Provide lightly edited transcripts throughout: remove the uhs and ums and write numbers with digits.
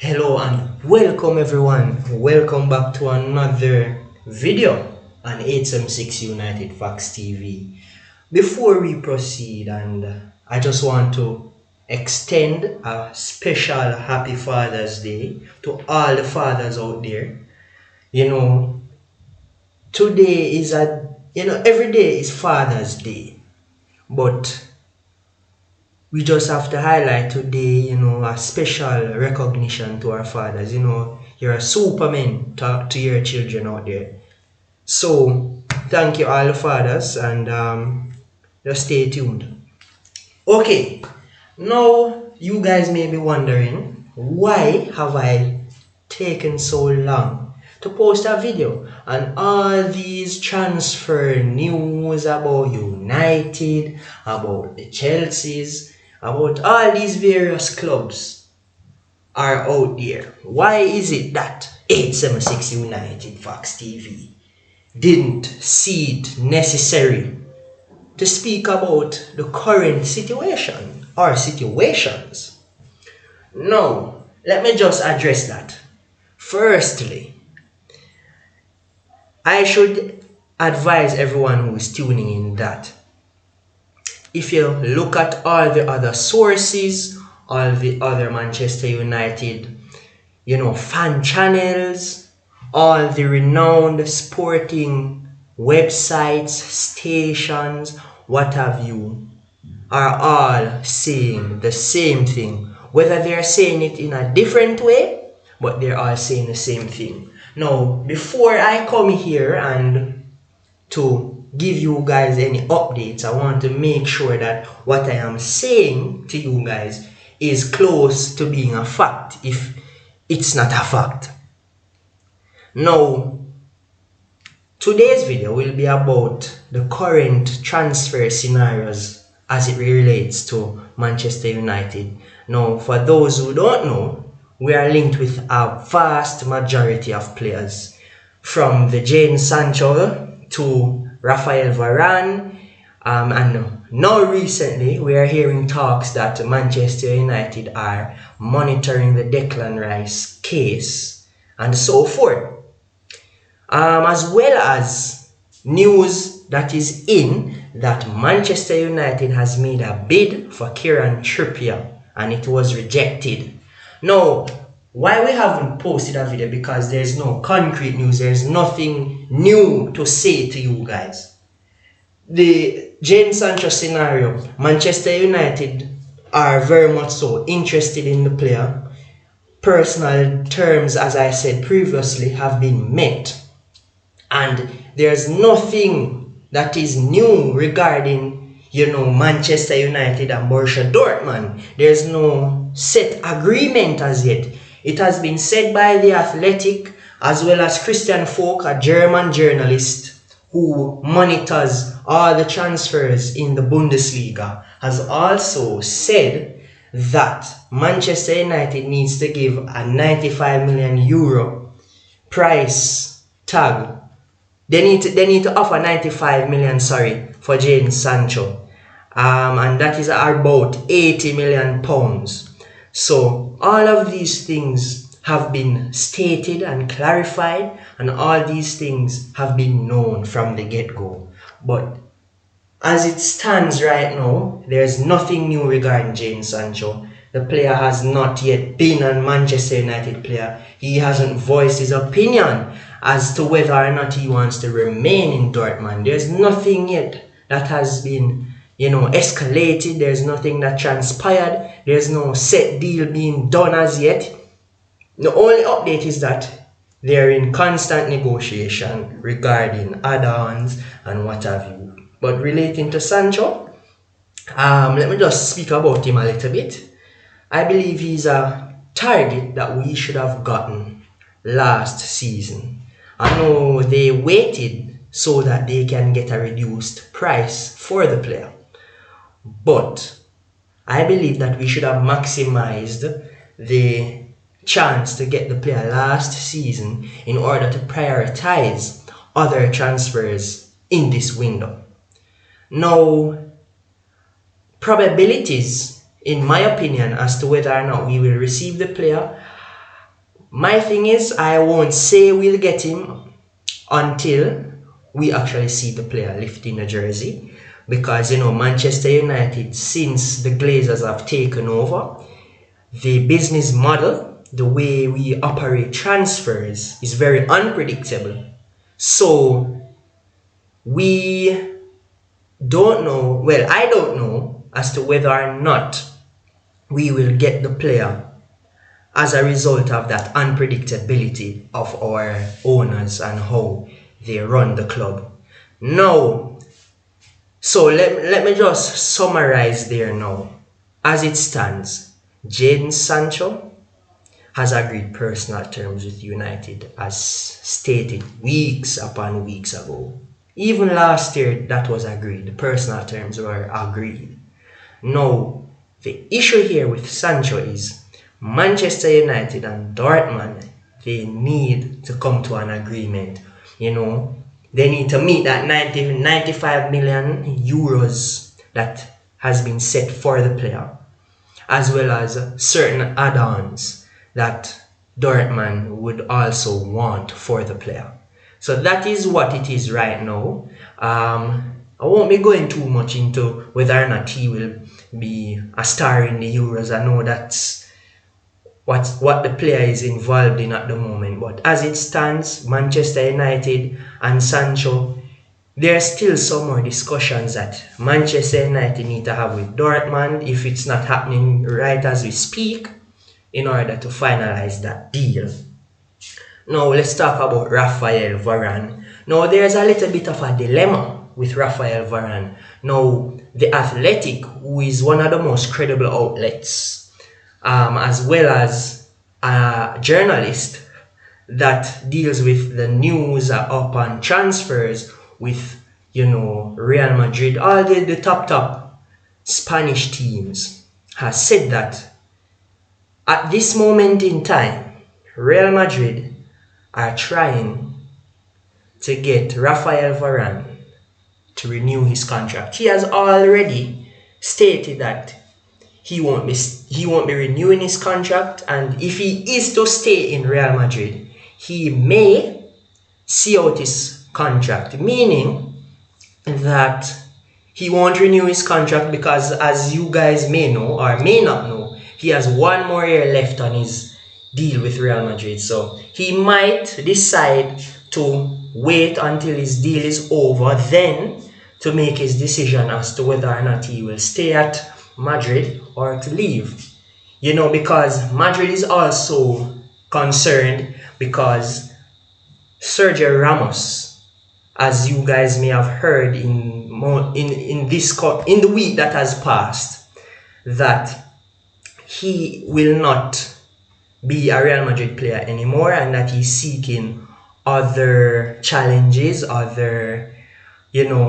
Hello and welcome everyone. Welcome back to another video on HM6 United Facts TV. Before we proceed, I just want to extend a special happy Father's Day to all the fathers out there. You know, today is every day is Father's Day, but we just have to highlight today, a special recognition to our fathers. You're a superman. Talk to your children out there. So, thank you all the fathers, and just stay tuned. Okay, now you guys may be wondering, why have I taken so long to post a video and all these transfer news about United, about the Chelseas, about all these various clubs are out there? Why is it that 876 United Fox TV didn't see it necessary to speak about the current situation or situations? Now, let me just address that. Firstly, I should advise everyone who is tuning in that if you look at all the other sources, all the other Manchester United, fan channels, all the renowned sporting websites, stations, what have you, are all saying the same thing. Whether they're saying it in a different way, but they're all saying the same thing. Now, before I come here and to give you guys any updates, I want to make sure that what I am saying to you guys is close to being a fact, if it's not a fact. Now, today's video will be about the current transfer scenarios as it relates to Manchester United. Now, for those who don't know, we are linked with a vast majority of players, from the Jadon Sancho to Rafael Varane, and now recently we are hearing talks that Manchester United are monitoring the Declan Rice case and so forth, as well as news that is in that Manchester United has made a bid for Kieran Trippier and it was rejected. Now, why we haven't posted a video? Because there's no concrete news, there's nothing new to say to you guys. The Jadon Sancho scenario, Manchester United are very much so interested in the player. Personal terms, as I said previously, have been met, and there's nothing that is new regarding Manchester United and Borussia Dortmund. There's no set agreement as yet. It has been said by The Athletic, as well as Christian Falk, a German journalist who monitors all the transfers in the Bundesliga, has also said that Manchester United needs to give a 95 million euro price tag. They need to offer 95 million, for Jadon Sancho. And that is about 80 million pounds. So all of these things have been stated and clarified, and all these things have been known from the get-go. But as it stands right now, there's nothing new regarding Jadon Sancho. The player has not yet been a Manchester United player. He hasn't voiced his opinion as to whether or not he wants to remain in Dortmund. There's nothing yet that has been, escalated. There's nothing that transpired. There's no set deal being done as yet. The only update is that they're in constant negotiation regarding add-ons and what have you. But relating to Sancho, let me just speak about him a little bit. I believe he's a target that we should have gotten last season. I know they waited so that they can get a reduced price for the player, but I believe that we should have maximized the chance to get the player last season in order to prioritize other transfers in this window. Now, probabilities, in my opinion, as to whether or not we will receive the player my thing is, I won't say we'll get him until we actually see the player lifting the jersey. Because, Manchester United, since the Glazers have taken over, the business model, the way we operate transfers, is very unpredictable. So, we don't know, well, I don't know as to whether or not we will get the player as a result of that unpredictability of our owners and how they run the club. Now, so let me just summarize there now. As it stands, Jadon Sancho has agreed personal terms with United as stated weeks upon weeks ago. Even last year that was agreed, the personal terms were agreed. Now, the issue here with Sancho is Manchester United and Dortmund, they need to come to an agreement. They need to meet that 95 million euros that has been set for the player, as well as certain add-ons that Dortmund would also want for the player. So that is what it is right now. I won't be going too much into whether or not he will be a star in the Euros. I know that's what the player is involved in at the moment. But as it stands, Manchester United and Sancho, there are still some more discussions that Manchester United need to have with Dortmund if it's not happening right as we speak in order to finalize that deal. Now let's talk about Raphael Varane. Now there's a little bit of a dilemma with Raphael Varane. Now The Athletic, who is one of the most credible outlets, as well as a journalist that deals with the news up on transfers with, Real Madrid, all the top Spanish teams, has said that at this moment in time, Real Madrid are trying to get Raphael Varane to renew his contract. He has already stated that he won't be renewing his contract, and if he is to stay in Real Madrid, he may see out his contract, meaning that he won't renew his contract because, as you guys may know or may not know, he has one more year left on his deal with Real Madrid. So he might decide to wait until his deal is over, then to make his decision as to whether or not he will stay at Madrid or to leave. Because Madrid is also concerned because Sergio Ramos, as you guys may have heard in the week that has passed, that he will not be a Real Madrid player anymore and that he's seeking other challenges, other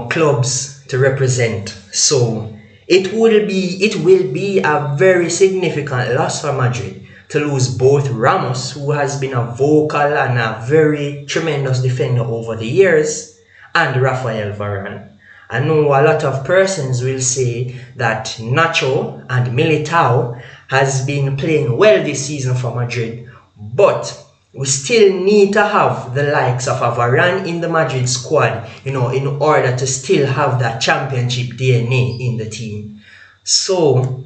clubs to represent. So it will be a very significant loss for Madrid to lose both Ramos, who has been a vocal and a very tremendous defender over the years, and Raphael Varane. I know a lot of persons will say that Nacho and Militao has been playing well this season for Madrid, but we still need to have the likes of a Varane in the Madrid squad, in order to still have that championship DNA in the team. So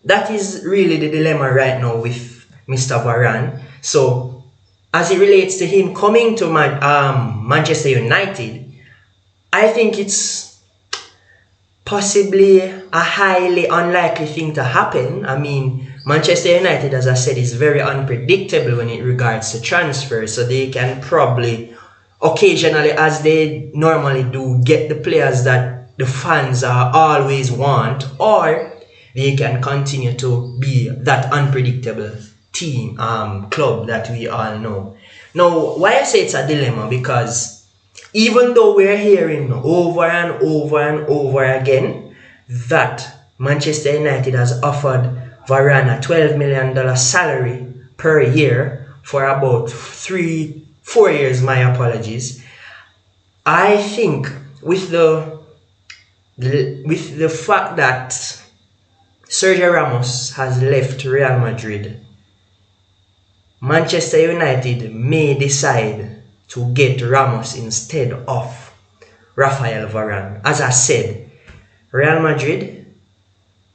that is really the dilemma right now with Mr. Varane. So as it relates to him coming to Manchester United, I think it's possibly a highly unlikely thing to happen. I mean, Manchester United, as I said, is very unpredictable when it regards to transfers, so they can probably occasionally, as they normally do, get the players that the fans always want, or they can continue to be that unpredictable team, club that we all know. Now, why I say it's a dilemma, because even though we're hearing over and over and over again that Manchester United has offered Varane a $12 million salary per year for about 3-4 years, my apologies, I think with the fact that Sergio Ramos has left Real Madrid, Manchester United may decide to get Ramos instead of Rafael Varane. As I said, Real Madrid,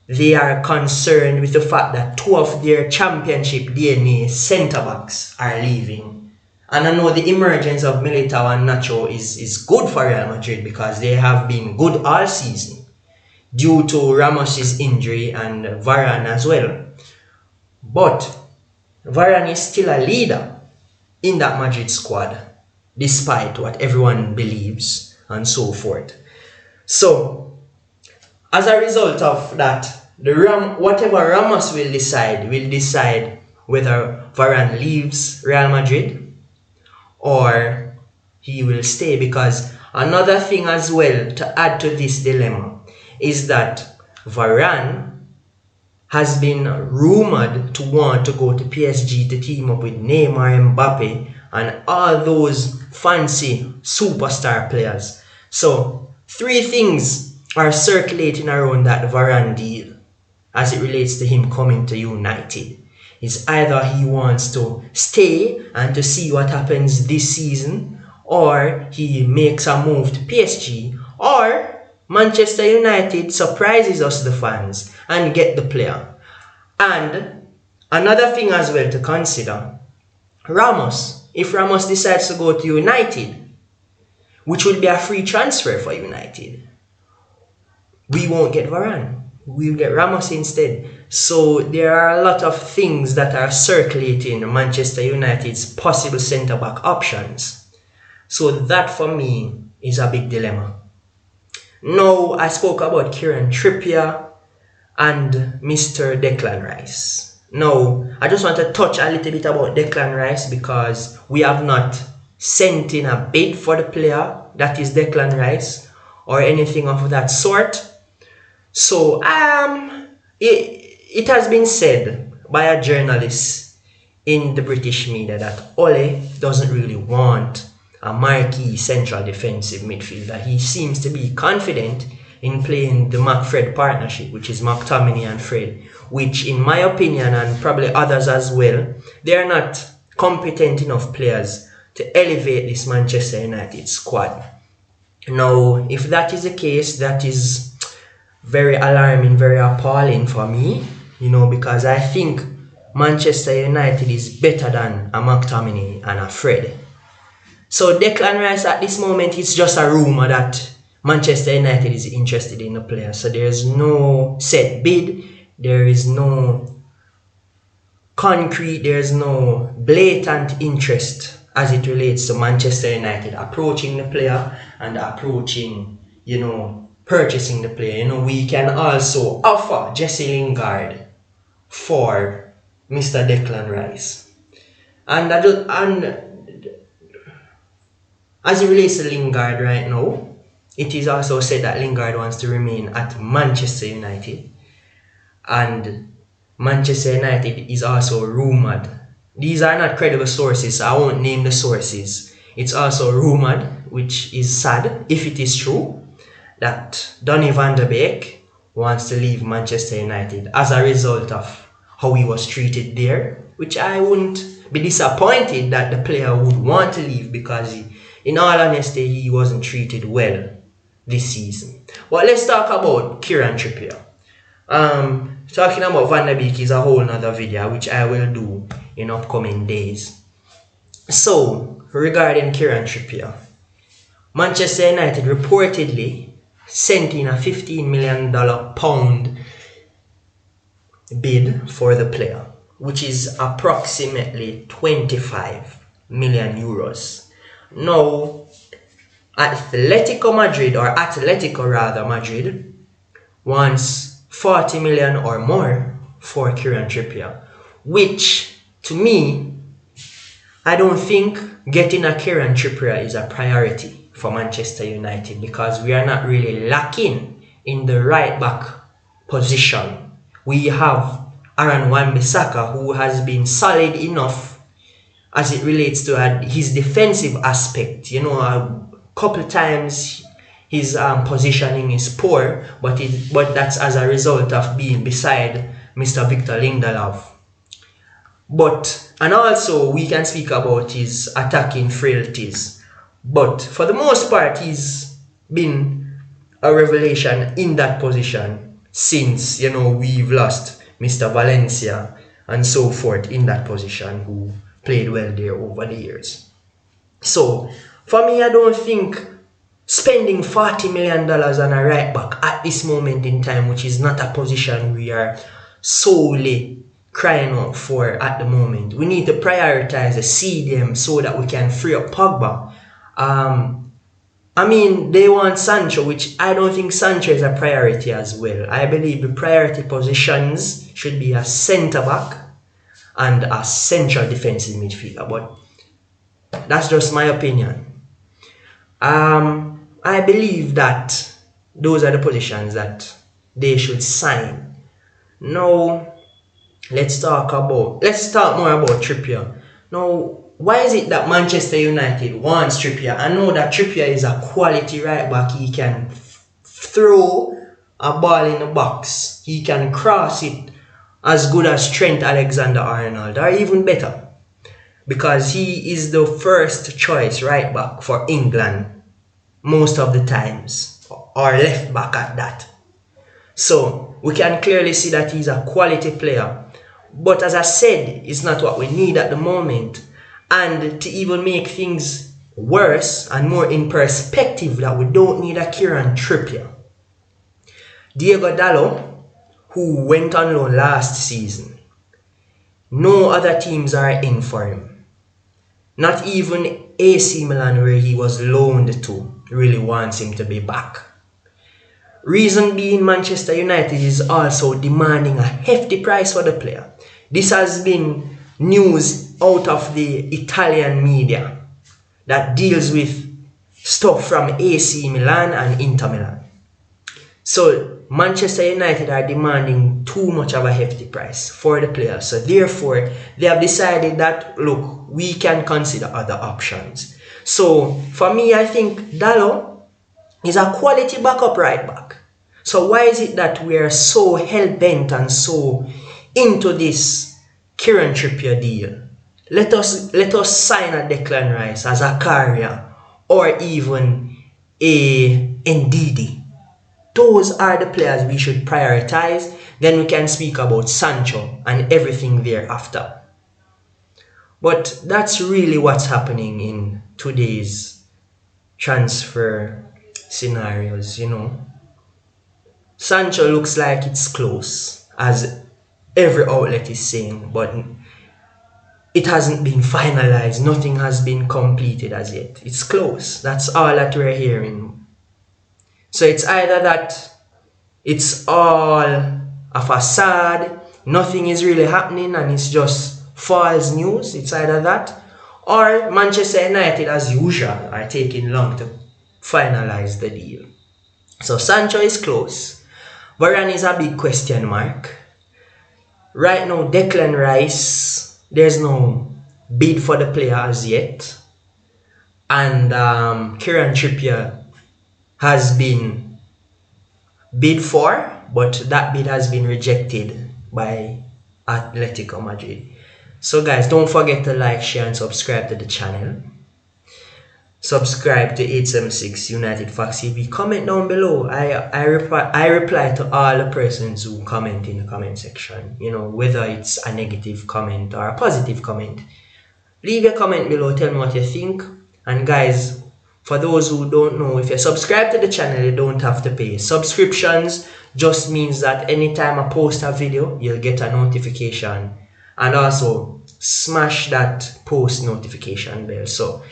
they are concerned with the fact that two of their championship DNA centre-backs are leaving. And I know the emergence of Militao and Nacho is good for Real Madrid because they have been good all season due to Ramos' injury and Varane as well. But Varane is still a leader in that Madrid squad, despite what everyone believes and so forth. So, as a result of that, whatever Ramos will decide whether Varane leaves Real Madrid or he will stay. Because another thing as well to add to this dilemma is that Varane has been rumored to want to go to PSG to team up with Neymar, Mbappe, and all those fancy superstar players. So, three things are circulating around that Varane deal as it relates to him coming to United. It's either he wants to stay and to see what happens this season, or he makes a move to PSG, or Manchester United surprises us, the fans, and get the player. And another thing as well to consider, Ramos, if Ramos decides to go to United, which will be a free transfer for United, we won't get Varane. We'll get Ramos instead. So there are a lot of things that are circulating Manchester United's possible centre-back options. So that for me is a big dilemma. Now, I spoke about Kieran Trippier and Mr. Declan Rice. Now, I just want to touch a little bit about Declan Rice because we have not sent in a bid for the player, that is Declan Rice, or anything of that sort. So, it has been said by a journalist in the British media that Ole doesn't really want a marquee central defensive midfielder. He seems to be confident in playing the Mac-Fred partnership, which is McTominay and Fred, which in my opinion, and probably others as well, they are not competent enough players to elevate this Manchester United squad. Now, if that is the case, that is very alarming, very appalling for me, because I think Manchester United is better than a McTominay and a Fred. So Declan Rice at this moment, it's just a rumor that Manchester United is interested in the player. So there's no set bid, there is no concrete, there's no blatant interest as it relates to Manchester United approaching the player and approaching, purchasing the player. We can also offer Jesse Lingard for Mr. Declan Rice. And as it relates to Lingard right now, it is also said that Lingard wants to remain at Manchester United. And Manchester United is also rumoured. These are not credible sources, so I won't name the sources. It's also rumoured, which is sad if it is true, that Donny van de Beek wants to leave Manchester United as a result of how he was treated there, which I wouldn't be disappointed that the player would want to leave because in all honesty, he wasn't treated well this season. But let's talk about Kieran Trippier. Talking about Van de Beek is a whole nother video, which I will do in upcoming days. So, regarding Kieran Trippier, Manchester United reportedly sent in a $15 million bid for the player, which is approximately 25 million euros. Now, Atletico Madrid wants 40 million or more for Kieran Trippier, which to me, I don't think getting a Kieran Trippier is a priority for Manchester United because we are not really lacking in the right back position. We have Aaron Wan-Bissaka, who has been solid enough as it relates to his defensive aspect. A couple times his positioning is poor, but that's as a result of being beside Mr. Victor Lindelof. But, and also we can speak about his attacking frailties. But for the most part, he's been a revelation in that position since, we've lost Mr. Valencia and so forth in that position who played well there over the years. So, for me, I don't think spending $40 million on a right back at this moment in time, which is not a position we are solely crying out for at the moment. We need to prioritize the CDM so that we can free up Pogba. They want Sancho, which I don't think Sancho is a priority as well. I believe the priority positions should be a centre-back and a central defensive midfielder, but that's just my opinion. I believe that those are the positions that they should sign. Now, let's talk more about Trippier. Now, why is it that Manchester United wants Trippier? I know that Trippier is a quality right back. He can throw a ball in the box. He can cross it as good as Trent Alexander-Arnold, or even better, because he is the first choice right back for England most of the times, or left back at that. So we can clearly see that he's a quality player. But as I said, it's not what we need at the moment. And to even make things worse and more in perspective, that we don't need a Kieran Trippier. Diego Dalot, who went on loan last season, no other teams are in for him. Not even AC Milan, where he was loaned to, really wants him to be back. Reason being, Manchester United is also demanding a hefty price for the player. This has been news out of the Italian media that deals with stuff from AC Milan and Inter Milan. So Manchester United are demanding too much of a hefty price for the player. So therefore, they have decided that, look, we can consider other options. So for me, I think Dalot is a quality backup right back. So why is it that we are so hell-bent and so into this Kieran Trippier deal? Let us sign a Declan Rice as a Zakaria or even a Ndidi. Those are the players we should prioritize. Then we can speak about Sancho and everything thereafter. But that's really what's happening in today's transfer scenarios, Sancho looks like it's close, as every outlet is saying, but it hasn't been finalized. Nothing has been completed as yet. It's close. That's all that we're hearing. So it's either that it's all a facade, nothing is really happening, and it's just false news. It's either that, or Manchester United, as usual, are taking long to finalize the deal. So Sancho is close. Varane is a big question mark. Right now, Declan Rice, there's no bid for the player as yet. And Kieran Trippier has been bid for, but that bid has been rejected by Atletico Madrid. So guys, don't forget to like, share and subscribe to the channel. Subscribe to 876 United Facts TV. Comment down below. I reply to all the persons who comment in the comment section. Whether it's a negative comment or a positive comment. Leave a comment below. Tell me what you think. And guys, for those who don't know, if you subscribe to the channel, you don't have to pay. Subscriptions just means that anytime I post a video, you'll get a notification. And also, smash that post notification bell. So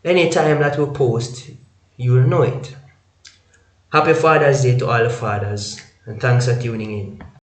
anytime that we post, you will know it. Happy Father's Day to all the fathers, and thanks for tuning in.